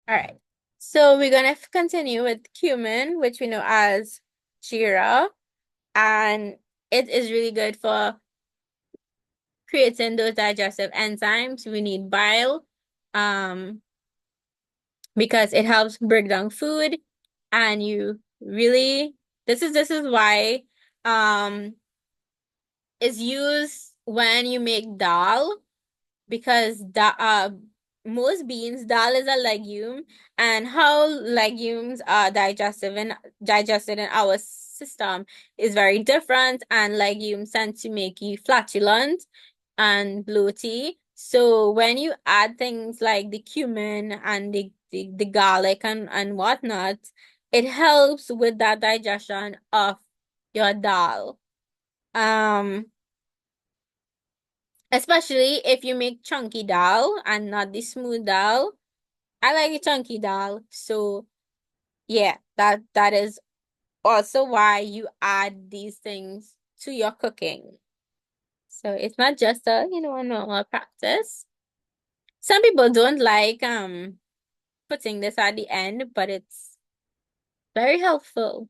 All right. So we're gonna continue with cumin, which we know as jeera, and it is really good for creating those digestive enzymes. We need bile, um, because it helps break down food, and you really this is why it's used when you make dal because most beans, dal is a legume, and how legumes are digested in our system is very different, and legumes tend to make you flatulent and bloaty. So when you add things like the cumin and the garlic and whatnot, it helps with that digestion of your dal. Um, Especially if you make chunky dal and not the smooth dal. I like the chunky dal. So yeah, that is also why you add these things to your cooking. So it's not just a normal practice. Some people don't like putting this at the end, but it's very helpful.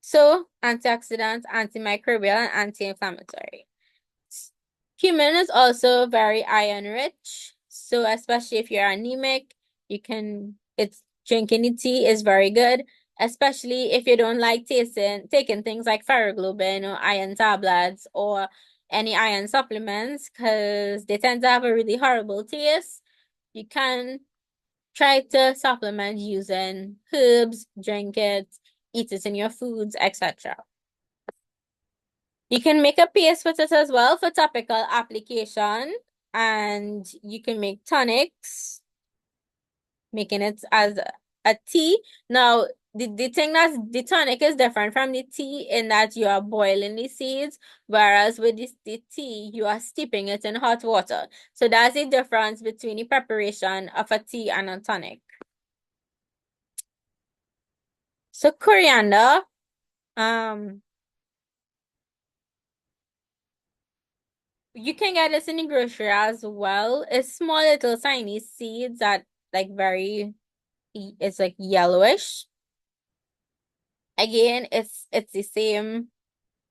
So antioxidants, antimicrobial, and anti-inflammatory. Cumin is also very iron rich. So especially if you're anemic, it's drinking the tea is very good, especially if you don't like taking things like ferroglobin or iron tablets or any iron supplements because they tend to have a really horrible taste. You can try to supplement using herbs, drink it, eat it in your foods, etc. You can make a paste with it as well for topical application, and you can make tonics, making it as a tea. Now, the thing that's the tonic is different from the tea in that you are boiling the seeds, whereas with the tea, you are steeping it in hot water. So that's the difference between the preparation of a tea and a tonic. So coriander, um, you can get this in the grocery as well. It's small little tiny seeds that like it's like yellowish. Again, it's the same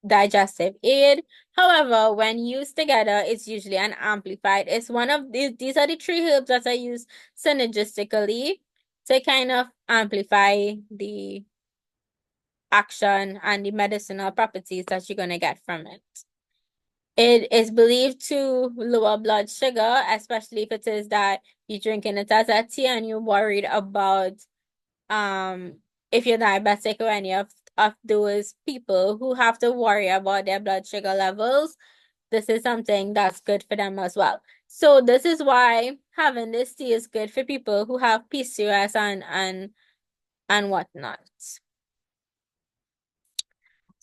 digestive aid. However, when used together, it's usually an amplified. It's one of these are the three herbs that are used synergistically to kind of amplify the action and the medicinal properties that you're gonna get from it. It is believed to lower blood sugar, especially if it is that you're drinking it as a tea and you're worried about um if you're diabetic or any of those people who have to worry about their blood sugar levels. This is something that's good for them as well. So this is why having this tea is good for people who have PCOS and whatnot.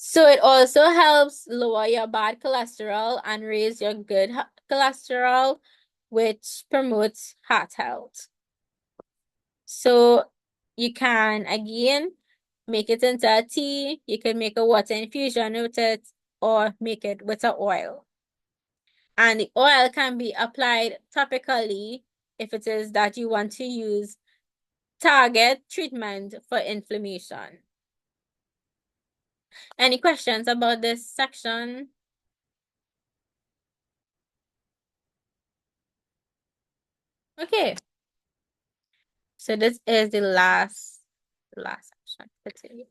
So it also helps lower your bad cholesterol and raise your good cholesterol, which promotes heart health. So you can again make it into a tea. You can make a water infusion with it or make it with an oil. And the oil can be applied topically if it is that you want to use target treatment for inflammation. Any questions about this section? Okay. So this is the last section for today.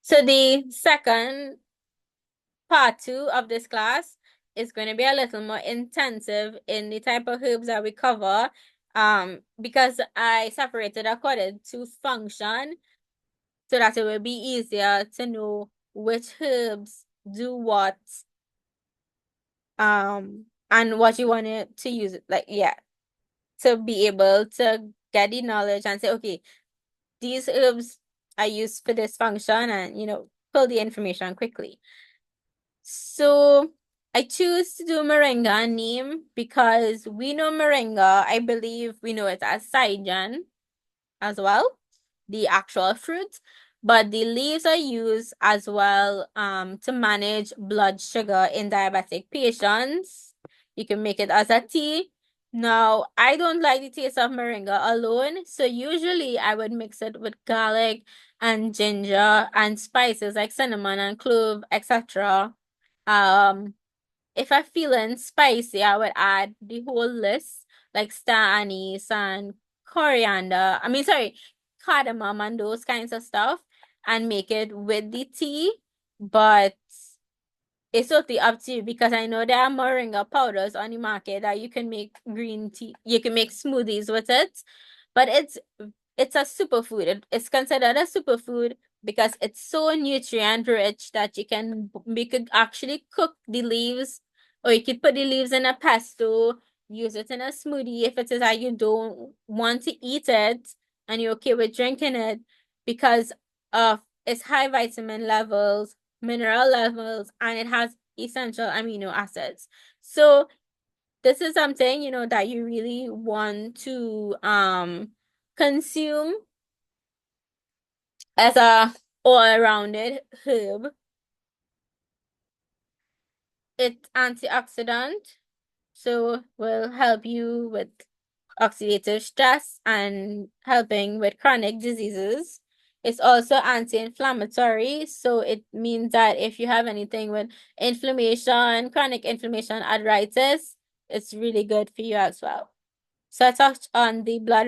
So the second part 2 of this class is going to be a little more intensive in the type of herbs that we cover. Because I separated according to function so that it will be easier to know which herbs do what, and what you want it to use it like, yeah, to be able to get the knowledge and say, okay, these herbs are used for this function and, pull the information quickly. So I choose to do moringa and neem because we know moringa, I believe we know it as saijan as well, the actual fruit, but the leaves are used as well to manage blood sugar in diabetic patients. You can make it as a tea. No, I don't like the taste of moringa alone. So usually I would mix it with garlic and ginger and spices like cinnamon and clove, etc. Um, if I'm feeling spicy, I would add the whole list like star anise and coriander. I mean, sorry, cardamom and those kinds of stuff and make it with the tea. But it's totally up to you because I know there are moringa powders on the market that you can make green tea. You can make smoothies with it, but it's a superfood. It's considered a superfood because it's so nutrient rich that you could actually cook the leaves, or you could put the leaves in a pesto, use it in a smoothie if it is that you don't want to eat it and you're okay with drinking it because of its high vitamin levels, mineral levels, and it has essential amino acids. So this is something, that you really want to consume as a all-rounded herb. It's antioxidant, so will help you with oxidative stress and helping with chronic diseases. It's also anti-inflammatory, so it means that if you have anything with inflammation, chronic inflammation, arthritis, it's really good for you as well. So I touched on the blood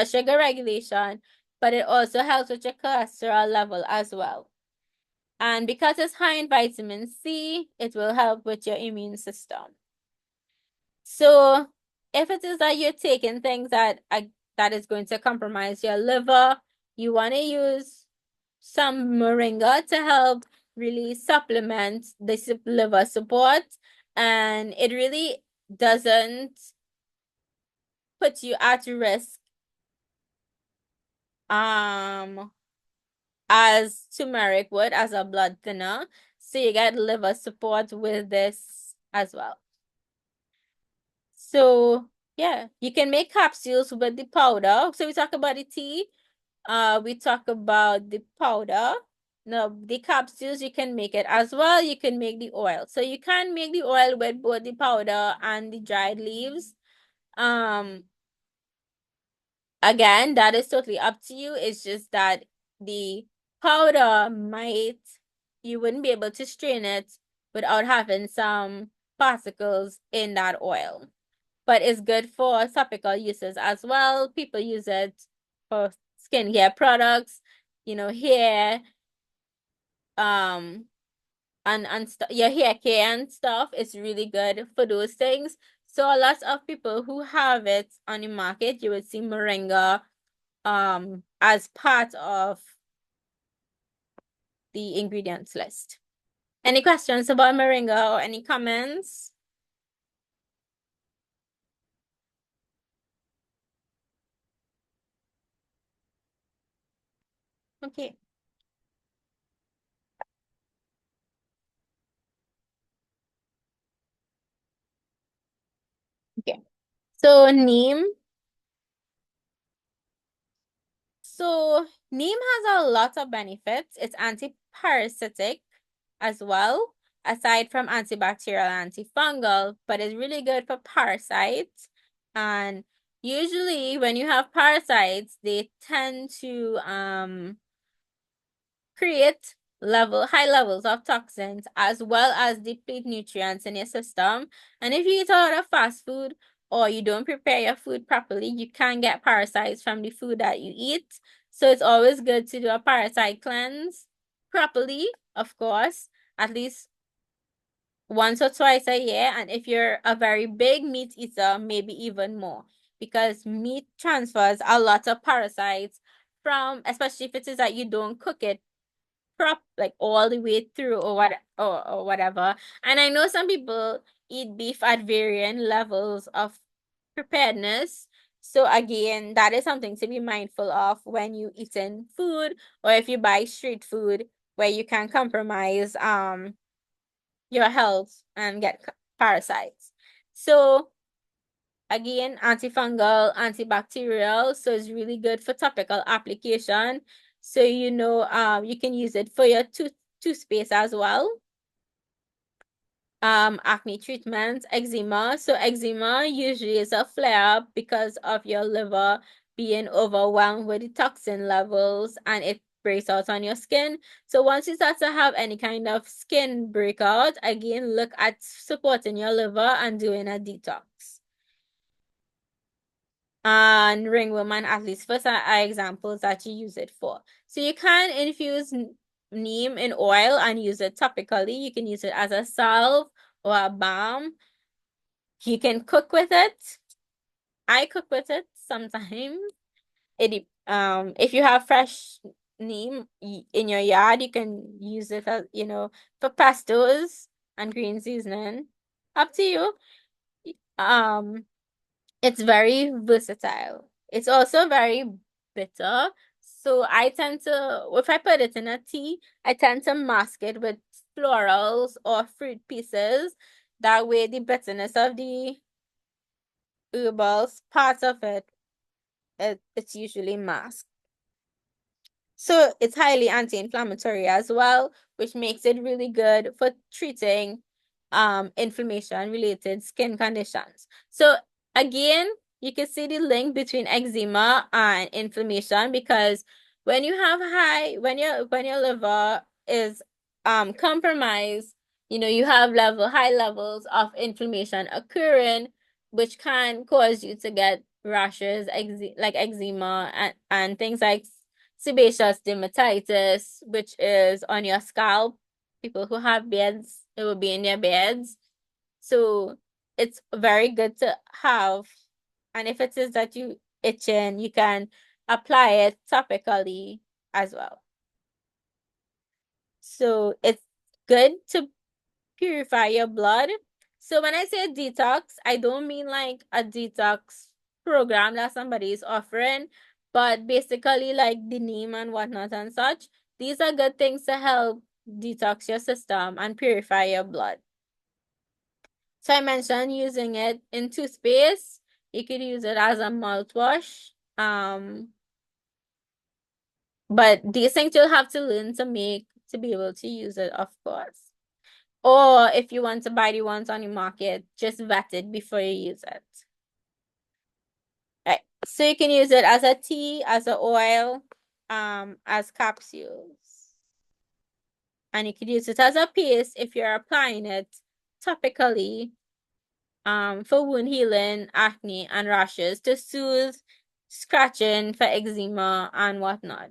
sugar regulation, but it also helps with your cholesterol level as well. And because it's high in vitamin C, it will help with your immune system. So if it is that you're taking things that is going to compromise your liver, you want to use some moringa to help really supplement the liver support. And it really doesn't put you at risk um as turmeric would as a blood thinner. So you get liver support with this as well. So yeah, you can make capsules with the powder. So we talk about the tea. We talk about the powder. Now the capsules you can make it as well. You can make the oil. So you can make the oil with both the powder and the dried leaves. Um, Again, that is totally up to you. It's just that the powder you wouldn't be able to strain it without having some particles in that oil. But it's good for topical uses as well. People use it for skincare products, hair, um, your hair care and stuff. It's really good for those things. So a lot of people who have it on the market, you would see moringa as part of the ingredients list. Any questions about moringa or any comments? Okay. Okay. So neem has a lot of benefits. It's anti-parasitic as well, aside from antibacterial, antifungal, but it's really good for parasites. And usually when you have parasites, they tend to create high levels of toxins as well as deplete nutrients in your system. And if you eat a lot of fast food or you don't prepare your food properly, you can get parasites from the food that you eat. So it's always good to do a parasite cleanse properly, of course, at least once or twice a year. And if you're a very big meat eater, maybe even more, because meat transfers a lot of parasites from, especially if it is that you don't cook it like all the way through or whatever. And I know some people eat beef at varying levels of preparedness. So again, that is something to be mindful of when you eating food or if you buy street food where you can compromise your health and get parasites. So again, antifungal, antibacterial, so it's really good for topical application. So you can use it for your toothpaste as well. acne treatments, eczema. So eczema usually is a flare-up because of your liver being overwhelmed with the toxin levels and it breaks out on your skin. So once you start to have any kind of skin breakout, again, look at supporting your liver and doing a detox. And ringworm and athlete's foot are examples that you use it for. So you can infuse neem in oil and use it topically. You can use it as a salve or a balm. You can cook with it. I cook with it sometimes. If you have fresh neem in your yard, you can use it as, for pastos and green seasoning. Up to you. Um, it's very versatile. It's also very bitter. So I tend to, if I put it in a tea, I tend to mask it with florals or fruit pieces. That way the bitterness of the herbals, part of it's usually masked. So it's highly anti-inflammatory as well, which makes it really good for treating inflammation related skin conditions. So again, you can see the link between eczema and inflammation because when you have when your liver is compromised, you have high levels of inflammation occurring, which can cause you to get rashes, like eczema and things like sebaceous dermatitis, which is on your scalp. People who have beards, it will be in their beards. So it's very good to have. And if it is that you itching, you can apply it topically as well. So it's good to purify your blood. So when I say detox, I don't mean like a detox program that somebody is offering, but basically like the neem and whatnot and such. These are good things to help detox your system and purify your blood. So I mentioned using it in toothpaste. You could use it as a mouthwash. But these things you'll have to learn to make to be able to use it, of course. Or if you want to buy the ones on the market, just vet it before you use it. Right. So you can use it as a tea, as an oil, as capsules. And you could use it as a paste if you're applying it topically, for wound healing, acne, and rashes to soothe scratching for eczema and whatnot.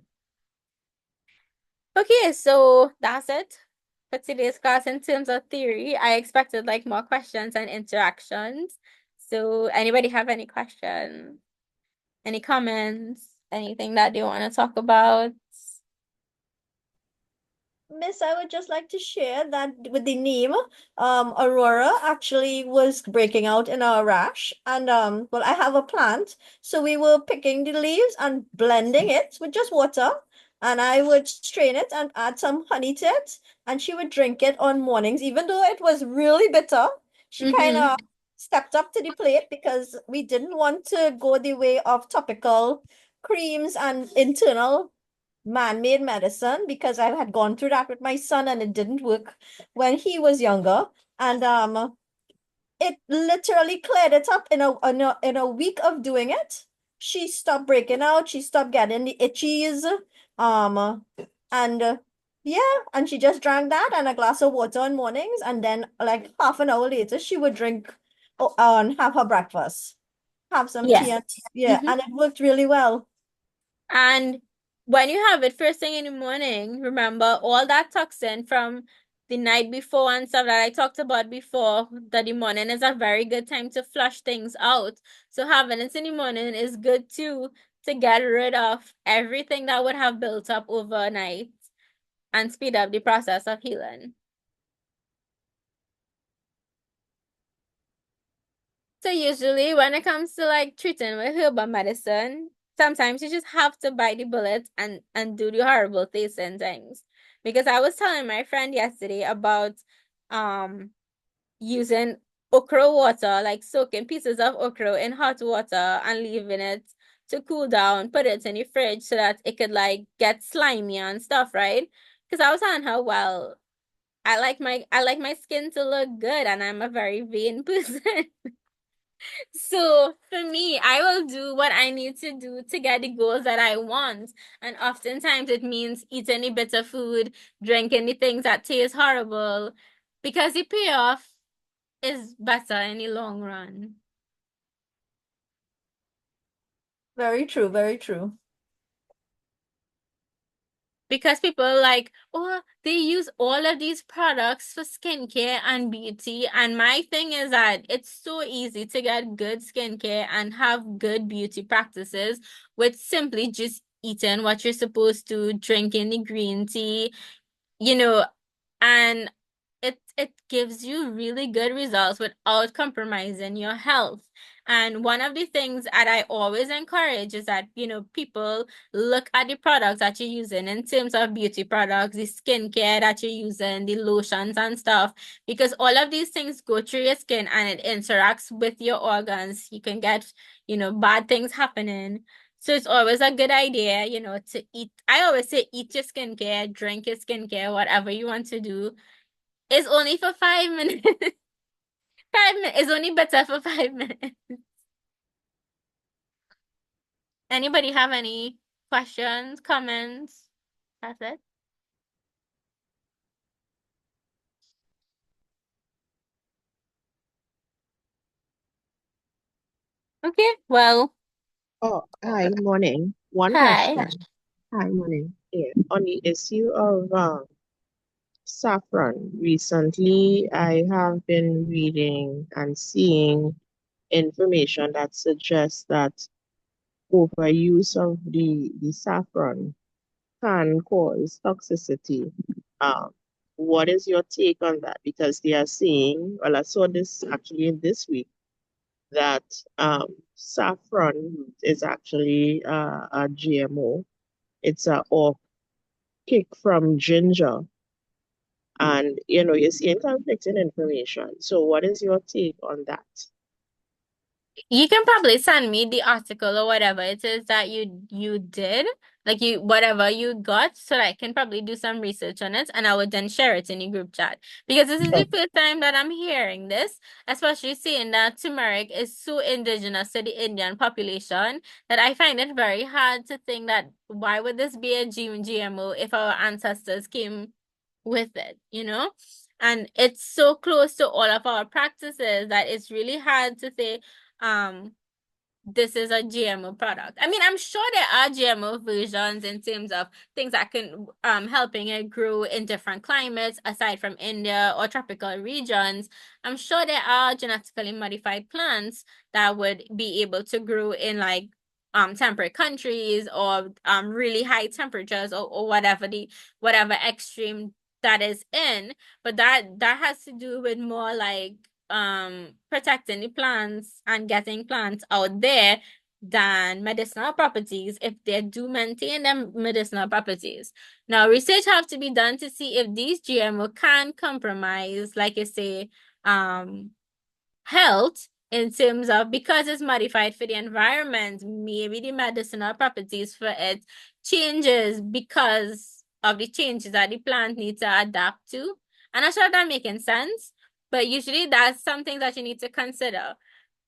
Okay, so that's it for today's class in terms of theory. I expected like more questions and interactions. So anybody have any questions? Any comments? Anything that they want to talk about? Miss, I would just like to share that with the name, Aurora actually was breaking out in a rash. And well, I have a plant. So we were picking the leaves and blending it with just water. And I would strain it and add some honey to it. And she would drink it on mornings, even though it was really bitter. She kind Mm-hmm. of stepped up to the plate because we didn't want to go the way of topical creams and internal man-made medicine because I had gone through that with my son and it didn't work when he was younger. And it literally cleared it up in a week of doing it. She stopped breaking out, she stopped getting the itchies. And yeah, and she just drank that and a glass of water on mornings, and then like half an hour later she would drink and have her breakfast, have some tea, and Yes. yeah, Mm-hmm. and it worked really well. And when you have it first thing in the morning, remember all that toxin from the night before and stuff that I talked about before, that the morning is a very good time to flush things out. So having it in the morning is good too, to get rid of everything that would have built up overnight and speed up the process of healing. So usually when it comes to like treating with herbal medicine, sometimes you just have to bite the bullet and do the horrible tasting things. Because I was telling my friend yesterday about um using okra water, like soaking pieces of okra in hot water and leaving it to cool down, put it in the fridge so that it could like get slimy and stuff, right? Because I was telling her, well, I like my skin to look good, and I'm a very vain person. So for me, I will do what I need to do to get the goals that I want. And oftentimes it means eating the bitter food, drinking the things that taste horrible, because the payoff is better in the long run. Very true, very true. Because people like, oh, they use all of these products for skincare and beauty. And my thing is that it's so easy to get good skincare and have good beauty practices with simply just eating what you're supposed to, drinking the green tea, you know, and it gives you really good results without compromising your health. And one of the things that I always encourage is that, people look at the products that you're using in terms of beauty products, the skincare that you're using, the lotions and stuff, because all of these things go through your skin and it interacts with your organs. You can get, bad things happening. So it's always a good idea, to eat. I always say eat your skincare, drink your skincare, whatever you want to do. It's only for 5 minutes. 5 minutes is only better for 5 minutes. Anybody have any questions, comments? That's it. Okay, well, Oh, hi, morning. One hi. question. Hi, morning. Yeah, on the issue of saffron, recently I have been reading and seeing information that suggests that overuse of the saffron can cause toxicity. Um, what is your take on that? Because they are saying, well, I saw this actually this week that saffron is actually a GMO. It's a or kick from ginger. And you're seeing conflicting information. So what is your take on that? You can probably send me the article or whatever it is that you did, like you whatever you got, so that I can probably do some research on it, and I would then share it in the group chat. Because this is Oh, the first time that I'm hearing this, especially seeing that turmeric is so indigenous to the Indian population that I find it very hard to think that why would this be a GMO if our ancestors came with it? And it's so close to all of our practices that it's really hard to say um this is a GMO product. I mean, I'm sure there are GMO versions in terms of things that can helping it grow in different climates aside from India or tropical regions. I'm sure there are genetically modified plants that would be able to grow in like temperate countries or really high temperatures or whatever extreme that is in. But that has to do with more like protecting the plants and getting plants out there than medicinal properties if they do maintain them medicinal properties. Now, research have to be done to see if these GMO can compromise, like you say, health in terms of because it's modified for the environment, maybe the medicinal properties for it changes because of the changes that the plant needs to adapt to. I'm not sure if that's making sense, but usually that's something that you need to consider.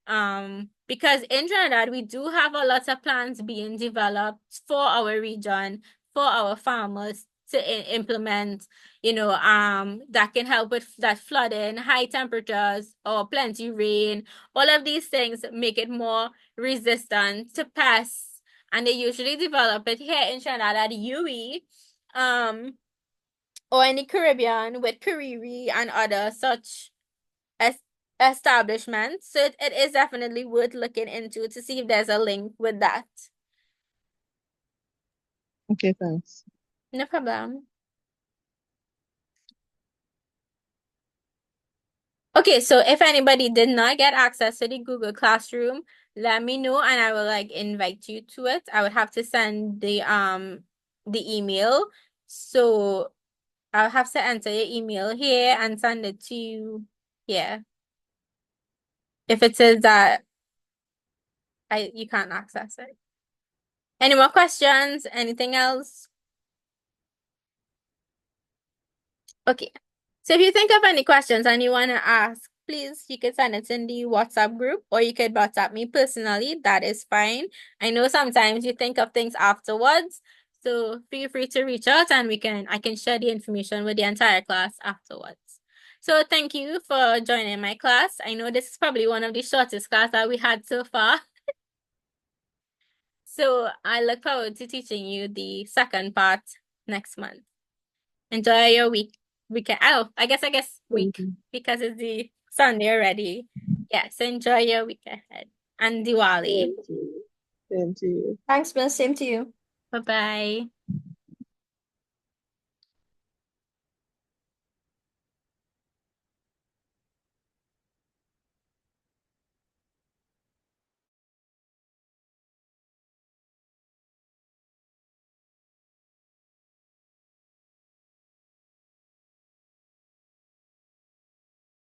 Because in Trinidad, we do have a lot of plans being developed for our region, for our farmers to implement, that can help with that flooding, high temperatures, or plenty rain. All of these things make it more resistant to pests. And they usually develop it here in Trinidad at UWI, or in the Caribbean with Kariri and other such es establishment. So it is definitely worth looking into to see if there's a link with that. okay, thanks. No problem. Okay, so if anybody did not get access to the Google Classroom, let me know and I will like invite you to it. I would have to send the email. So I'll have to enter your email here and send it to you here. If it says that you can't access it. Any more questions? Anything else? Okay. So if you think of any questions and you want to ask, please, you could send it in the WhatsApp group or you could WhatsApp me personally. That is fine. I know sometimes you think of things afterwards. So feel free to reach out and I can share the information with the entire class afterwards. So thank you for joining my class. I know this is probably one of the shortest class that we had so far. So I look forward to teaching you the second part next month. Enjoy your weekend. Oh, I guess Thank week you. because it's the Sunday already. Yes, enjoy your week ahead. And Diwali. Same to you. Same to you. Thanks, Miss. Same to you. Bye-bye.